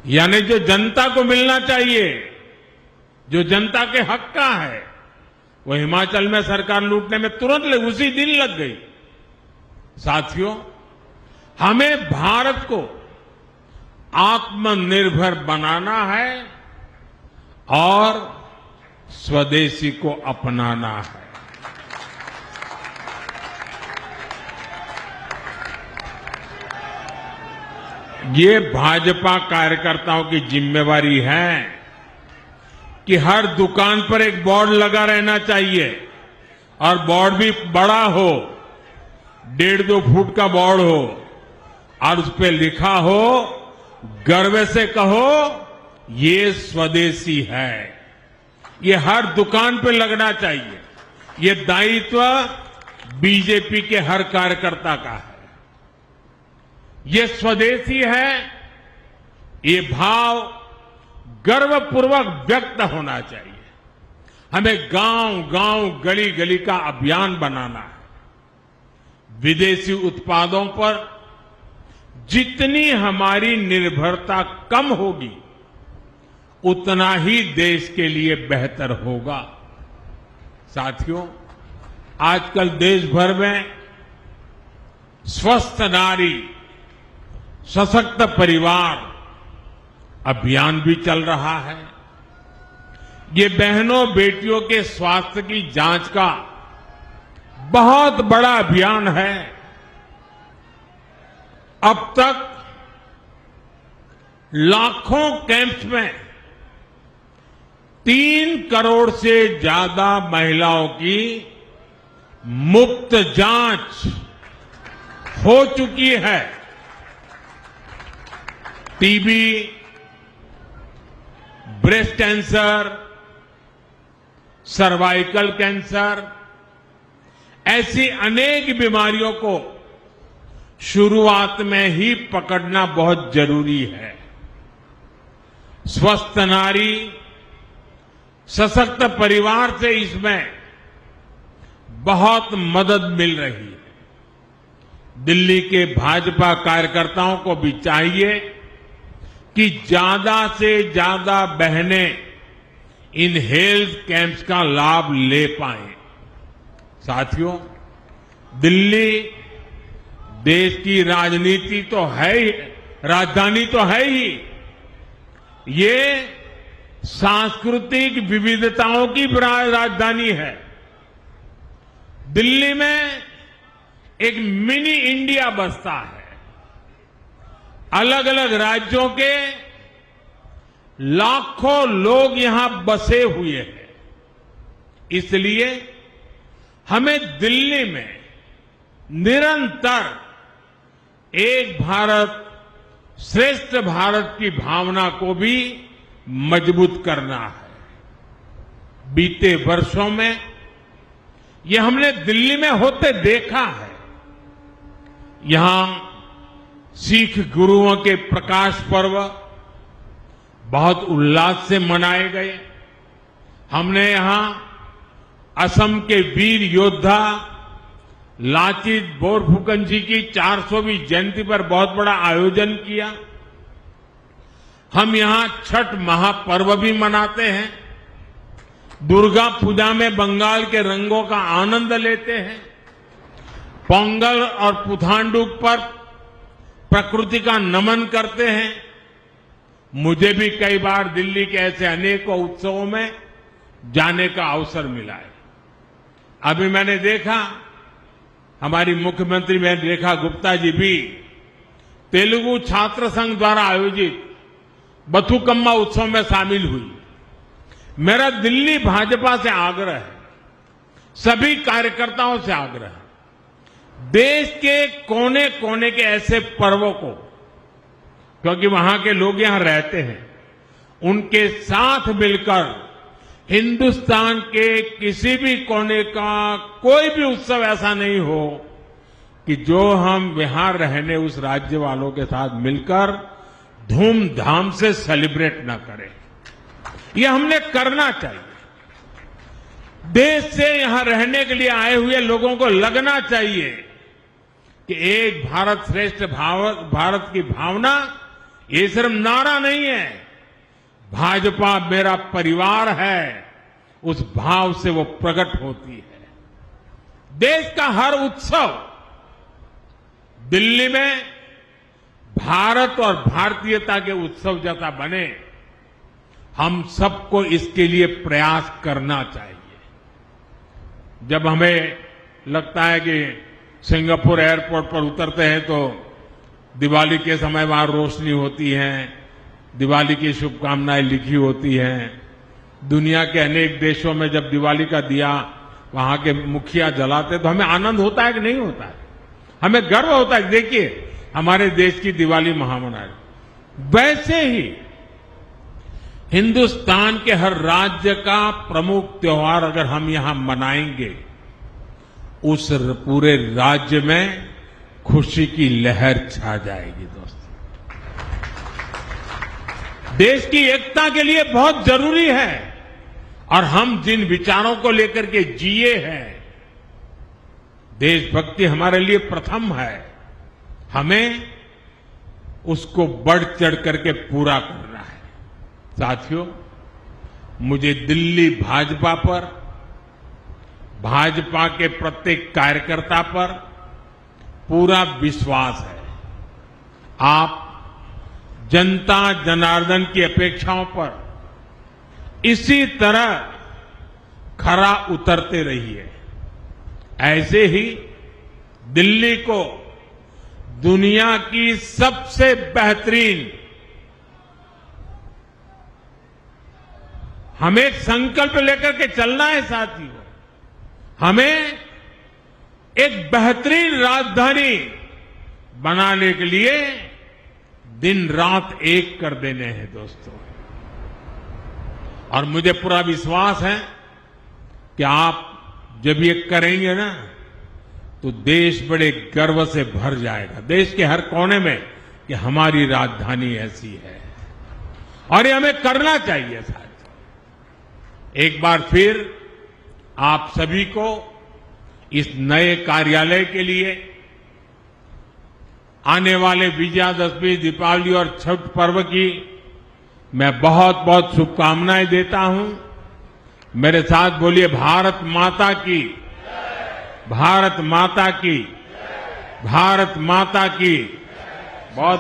यानी जो जनता को मिलना चाहिए, जो जनता के हक का है, वो हिमाचल में सरकार लूटने में तुरंत उसी दिन लग गई। साथियों, हमें भारत को आत्मनिर्भर बनाना है और स्वदेशी को अपनाना है। ये भाजपा कार्यकर्ताओं की जिम्मेवारी है कि हर दुकान पर एक बोर्ड लगा रहना चाहिए और बोर्ड भी बड़ा हो, 1.5-2 फुट का बोर्ड हो और उस पर लिखा हो, गर्व से कहो ये स्वदेशी है। ये हर दुकान पे लगना चाहिए। ये दायित्व बीजेपी के हर कार्यकर्ता का है। ये स्वदेशी है, ये भाव गर्वपूर्वक व्यक्त होना चाहिए। हमें गांव-गांव, गली-गली का अभियान बनाना है। विदेशी उत्पादों पर जितनी हमारी निर्भरता कम होगी, उतना ही देश के लिए बेहतर होगा। साथियों, आजकल देश भर में स्वस्थ नारी, सशक्त परिवार अभियान भी चल रहा है। ये बहनों बेटियों के स्वास्थ्य की जांच का बहुत बड़ा अभियान है। अब तक लाखों कैंप्स में 3 करोड़ से ज्यादा महिलाओं की मुफ्त जांच हो चुकी है। TB, breast cancer, cervical cancer, ऐसी अनेक बीमारियों को शुरुआत में ही पकड़ना बहुत जरूरी है। स्वस्थ नारी, सशक्त परिवार से इसमें बहुत मदद मिल रही है। दिल्ली के भाजपा कार्यकर्ताओं को भी चाहिए कि ज्यादा से ज्यादा बहनें इन हेल्थ कैंप्स का लाभ ले पाएं। साथियों, दिल्ली देश की राजनीति तो है ही, राजधानी तो है ही, ये सांस्कृतिक विविधताओं की राजधानी है। दिल्ली में एक मिनी इंडिया बसता है। अलग अलग राज्यों के लाखों लोग यहां बसे हुए हैं। इसलिए हमें दिल्ली में निरंतर एक भारत श्रेष्ठ भारत की भावना को भी मजबूत करना है। बीते वर्षों में ये हमने दिल्ली में होते देखा है। यहां सिख गुरुओं के प्रकाश पर्व बहुत उल्लास से मनाए गए। हमने यहां असम के वीर योद्धा लाचित बोरफुकन जी की 400वीं जयंती पर बहुत बड़ा आयोजन किया। हम यहां छठ महापर्व भी मनाते हैं। दुर्गा पूजा में बंगाल के रंगों का आनंद लेते हैं। पोंगल और पुथांडू पर प्रकृति का नमन करते हैं। मुझे भी कई बार दिल्ली के ऐसे अनेकों उत्सवों में जाने का अवसर मिला है। अभी मैंने देखा, हमारी मुख्यमंत्री बहन रेखा गुप्ता जी भी तेलुगु छात्र संघ द्वारा आयोजित बथुकम्मा उत्सव में शामिल हुई। मेरा दिल्ली भाजपा से आग्रह है, सभी कार्यकर्ताओं से आग्रह है, देश के कोने कोने के ऐसे पर्वों को, क्योंकि वहां के लोग यहां रहते हैं, उनके साथ मिलकर हिंदुस्तान के किसी भी कोने का कोई भी उत्सव ऐसा नहीं हो कि जो हम यहां रहने उस राज्य वालों के साथ मिलकर धूमधाम से सेलिब्रेट न करें। यह हमने करना चाहिए। देश से यहां रहने के लिए आए हुए लोगों को लगना चाहिए कि एक भारत श्रेष्ठ भारत की भावना ये सिर्फ नारा नहीं है, भाजपा मेरा परिवार है, उस भाव से वो प्रकट होती है। देश का हर उत्सव दिल्ली में भारत और भारतीयता के उत्सव जैसा बने, हम सबको इसके लिए प्रयास करना चाहिए। जब हमें लगता है कि सिंगापुर एयरपोर्ट पर उतरते हैं तो दिवाली के समय वहां रोशनी होती है, दिवाली की शुभकामनाएं लिखी होती हैं। दुनिया के अनेक देशों में जब दिवाली का दिया वहां के मुखिया जलाते तो हमें आनंद होता है कि नहीं होता है? हमें गर्व होता है, देखिए हमारे देश की दिवाली महामनाई। वैसे ही हिंदुस्तान के हर राज्य का प्रमुख त्योहार अगर हम यहां मनाएंगे, उस पूरे राज्य में खुशी की लहर छा जाएगी। दोस्तों, देश की एकता के लिए बहुत जरूरी है, और हम जिन विचारों को लेकर के जिए हैं, देशभक्ति हमारे लिए प्रथम है, हमें उसको बढ़ चढ़ करके पूरा करना है। साथियों, मुझे दिल्ली भाजपा पर, भाजपा के प्रत्येक कार्यकर्ता पर पूरा विश्वास है। आप जनता जनार्दन की अपेक्षाओं पर इसी तरह खरा उतरते रहिए। ऐसे ही दिल्ली को दुनिया की सबसे बेहतरीन, हमें एक संकल्प लेकर के चलना है साथियों, हमें एक बेहतरीन राजधानी बनाने के लिए दिन रात एक कर देने हैं दोस्तों। और मुझे पूरा विश्वास है कि आप जब ये करेंगे ना, तो देश बड़े गर्व से भर जाएगा, देश के हर कोने में, कि हमारी राजधानी ऐसी है। और ये हमें करना चाहिए साथियों। एक बार फिर आप सभी को इस नए कार्यालय के लिए आने वाले विजयादशमी, दीपावली और छठ पर्व की मैं बहुत बहुत शुभकामनाएं देता हूं। मेरे साथ बोलिए, भारत माता की, भारत माता की, भारत माता की।